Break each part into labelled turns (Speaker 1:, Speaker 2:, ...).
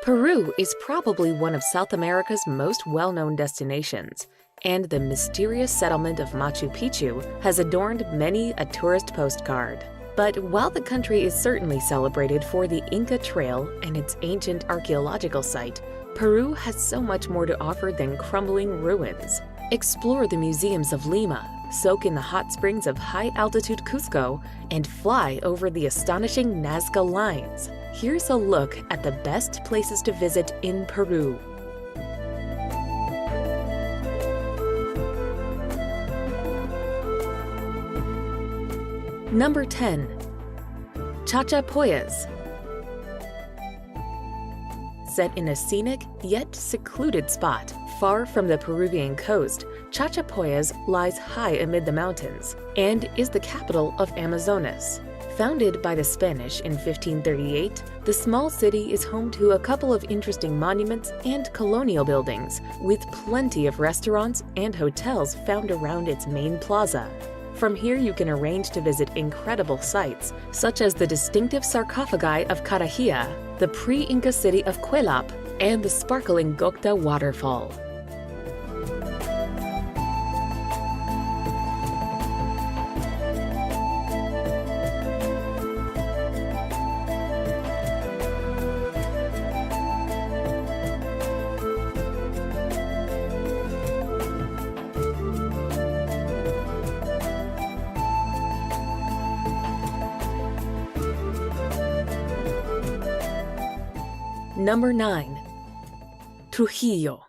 Speaker 1: Peru is probably one of South America's most well-known destinations, and the mysterious settlement of Machu Picchu has adorned many a tourist postcard. But while the country is certainly celebrated for the Inca Trail and its ancient archaeological site, Peru has so much more to offer than crumbling ruins. Explore the museums of Lima, soak in the hot springs of high-altitude Cusco, and fly over the astonishing Nazca Lines. Here's a look at the best places to visit in Peru. Number 10. Chachapoyas. Set in a scenic yet secluded spot, far from the Peruvian coast, Chachapoyas lies high amid the mountains and is the capital of Amazonas. Founded by the Spanish in 1538, the small city is home to a couple of interesting monuments and colonial buildings, with plenty of restaurants and hotels found around its main plaza. From here you can arrange to visit incredible sites, such as the distinctive sarcophagi of Carajilla, the pre-Inca city of Cuelap, and the sparkling Gocta waterfall. Number 9. Trujillo.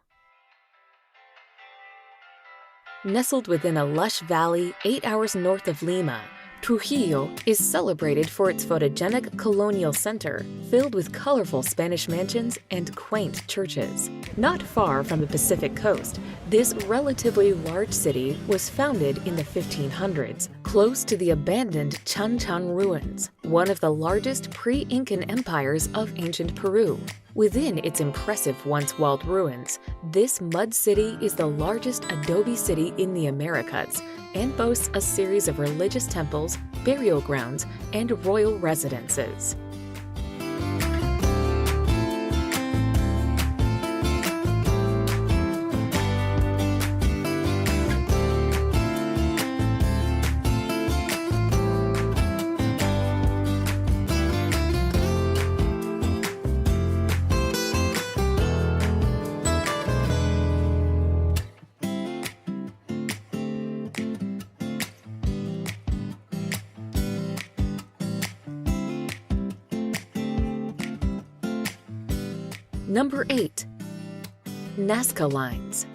Speaker 1: Nestled within a lush valley 8 hours north of Lima, Trujillo is celebrated for its photogenic colonial center, filled with colorful Spanish mansions and quaint churches. Not far from the Pacific coast, this relatively large city was founded in the 1500s, close to the abandoned Chan Chan ruins, one of the largest pre-Incan empires of ancient Peru. Within its impressive once-walled ruins, this mud city is the largest adobe city in the Americas and boasts a series of religious temples, burial grounds, and royal residences. Number 8. Nazca Lines.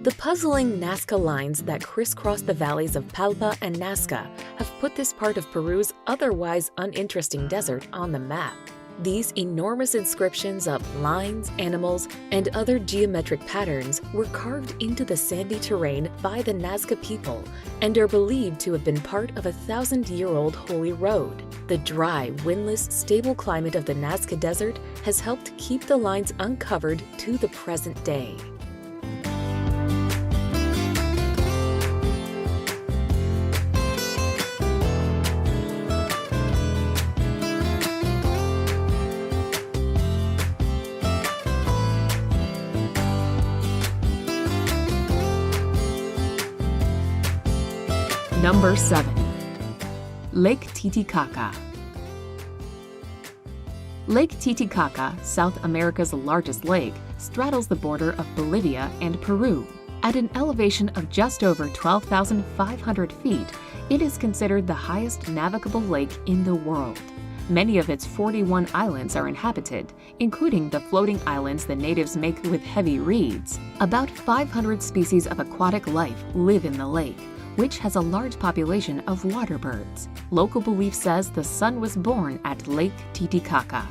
Speaker 1: The puzzling Nazca Lines that crisscross the valleys of Palpa and Nazca have put this part of Peru's otherwise uninteresting desert on the map. These enormous inscriptions of lines, animals, and other geometric patterns were carved into the sandy terrain by the Nazca people and are believed to have been part of a 1,000-year-old holy road. The dry, windless, stable climate of the Nazca Desert has helped keep the lines uncovered to the present day. Number 7. Lake Titicaca. Lake Titicaca, South America's largest lake, straddles the border of Bolivia and Peru. At an elevation of just over 12,500 feet, it is considered the highest navigable lake in the world. Many of its 41 islands are inhabited, including the floating islands the natives make with heavy reeds. About 500 species of aquatic life live in the lake, which has a large population of water birds. Local belief says the sun was born at Lake Titicaca.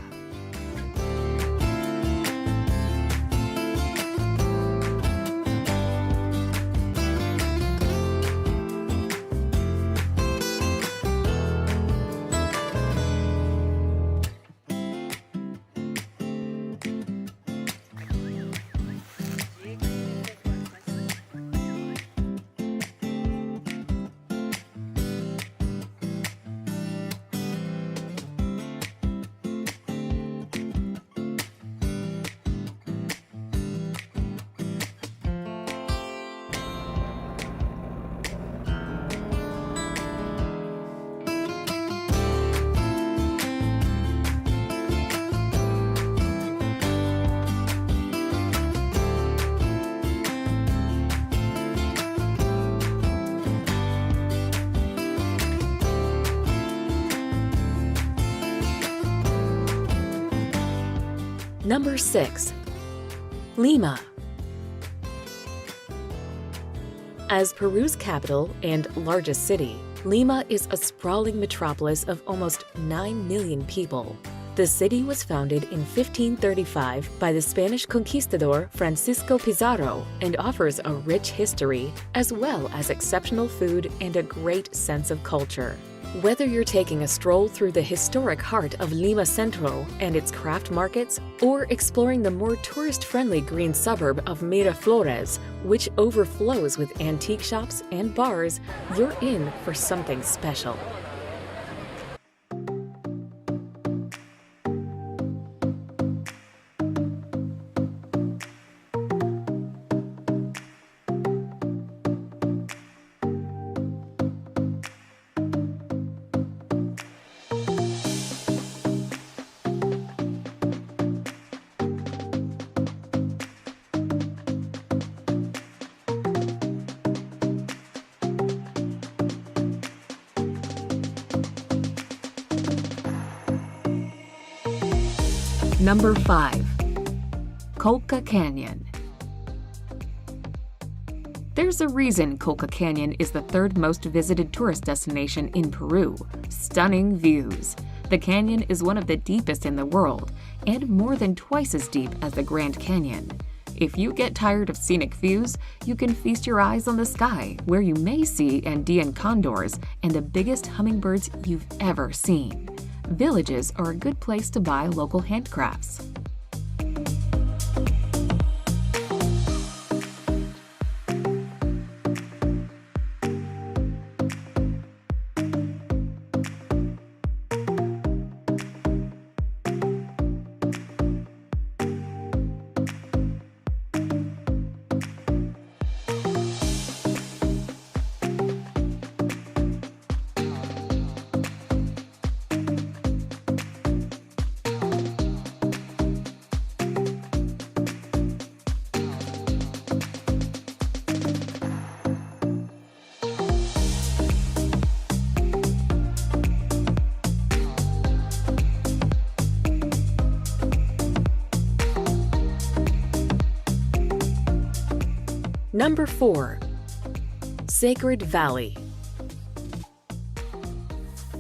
Speaker 1: Number 6. Lima. As Peru's capital and largest city, Lima is a sprawling metropolis of almost 9 million people. The city was founded in 1535 by the Spanish conquistador Francisco Pizarro and offers a rich history, as well as exceptional food and a great sense of culture. Whether you're taking a stroll through the historic heart of Lima Centro and its craft markets, or exploring the more tourist-friendly green suburb of Miraflores, which overflows with antique shops and bars, you're in for something special. Number 5. Colca Canyon. There's a reason Colca Canyon is the third most visited tourist destination in Peru. Stunning views. The canyon is one of the deepest in the world, and more than twice as deep as the Grand Canyon. If you get tired of scenic views, you can feast your eyes on the sky, where you may see Andean condors and the biggest hummingbirds you've ever seen. Villages are a good place to buy local handcrafts. Number 4. Sacred Valley.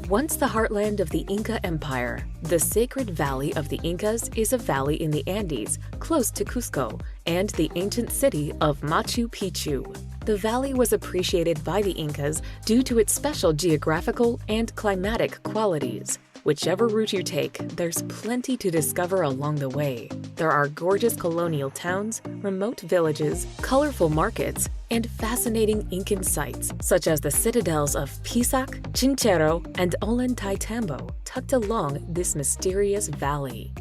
Speaker 1: Once the heartland of the Inca Empire, the Sacred Valley of the Incas is a valley in the Andes, close to Cusco, and the ancient city of Machu Picchu. The valley was appreciated by the Incas due to its special geographical and climatic qualities. Whichever route you take, there's plenty to discover along the way. There are gorgeous colonial towns, remote villages, colorful markets, and fascinating Incan sites, such as the citadels of Pisac, Chinchero, and Ollantaytambo, tucked along this mysterious valley.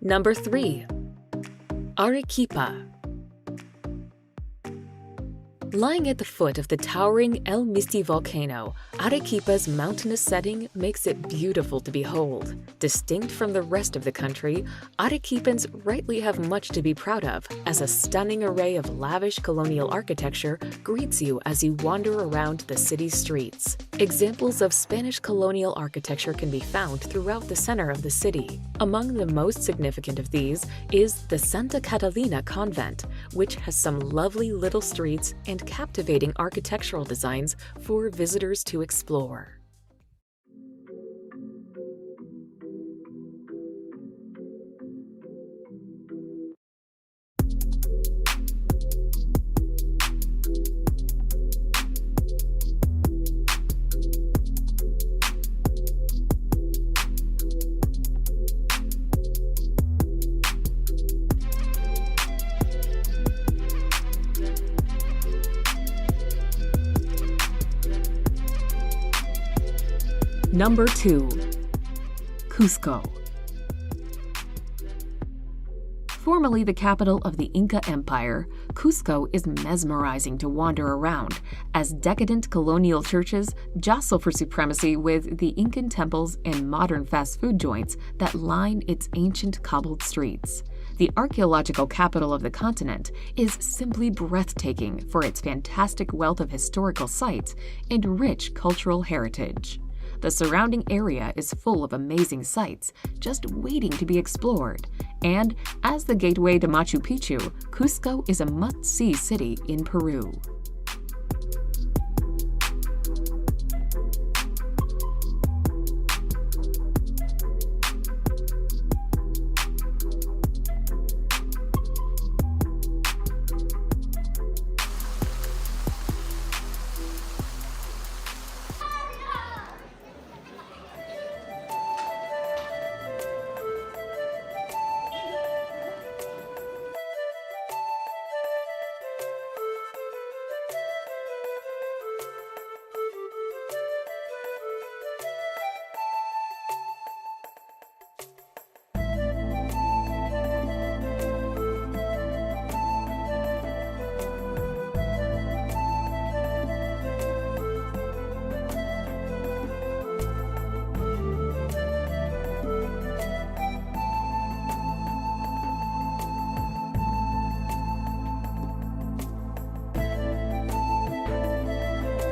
Speaker 1: Number 3. Arequipa. Lying at the foot of the towering El Misti volcano, Arequipa's mountainous setting makes it beautiful to behold. Distinct from the rest of the country, Arequipans rightly have much to be proud of, as a stunning array of lavish colonial architecture greets you as you wander around the city's streets. Examples of Spanish colonial architecture can be found throughout the center of the city. Among the most significant of these is the Santa Catalina Convent, which has some lovely little streets and captivating architectural designs for visitors to explore. Number 2. Cusco. Formerly the capital of the Inca Empire, Cusco is mesmerizing to wander around as decadent colonial churches jostle for supremacy with the Incan temples and modern fast food joints that line its ancient cobbled streets. The archaeological capital of the continent is simply breathtaking for its fantastic wealth of historical sites and rich cultural heritage. The surrounding area is full of amazing sights just waiting to be explored, and as the gateway to Machu Picchu, Cusco is a must-see city in Peru.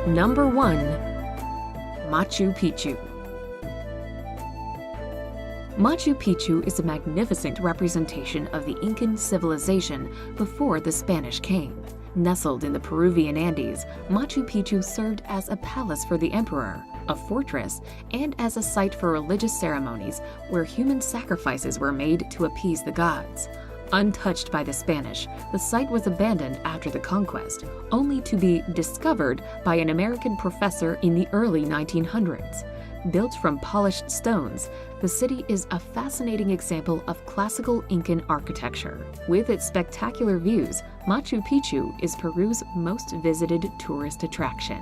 Speaker 1: Number 1. Machu Picchu. Machu Picchu is a magnificent representation of the Incan civilization before the Spanish came. Nestled in the Peruvian Andes, Machu Picchu served as a palace for the emperor, a fortress, and as a site for religious ceremonies where human sacrifices were made to appease the gods. Untouched by the Spanish, the site was abandoned after the conquest, only to be discovered by an American professor in the early 1900s. Built from polished stones, the city is a fascinating example of classical Incan architecture. With its spectacular views, Machu Picchu is Peru's most visited tourist attraction.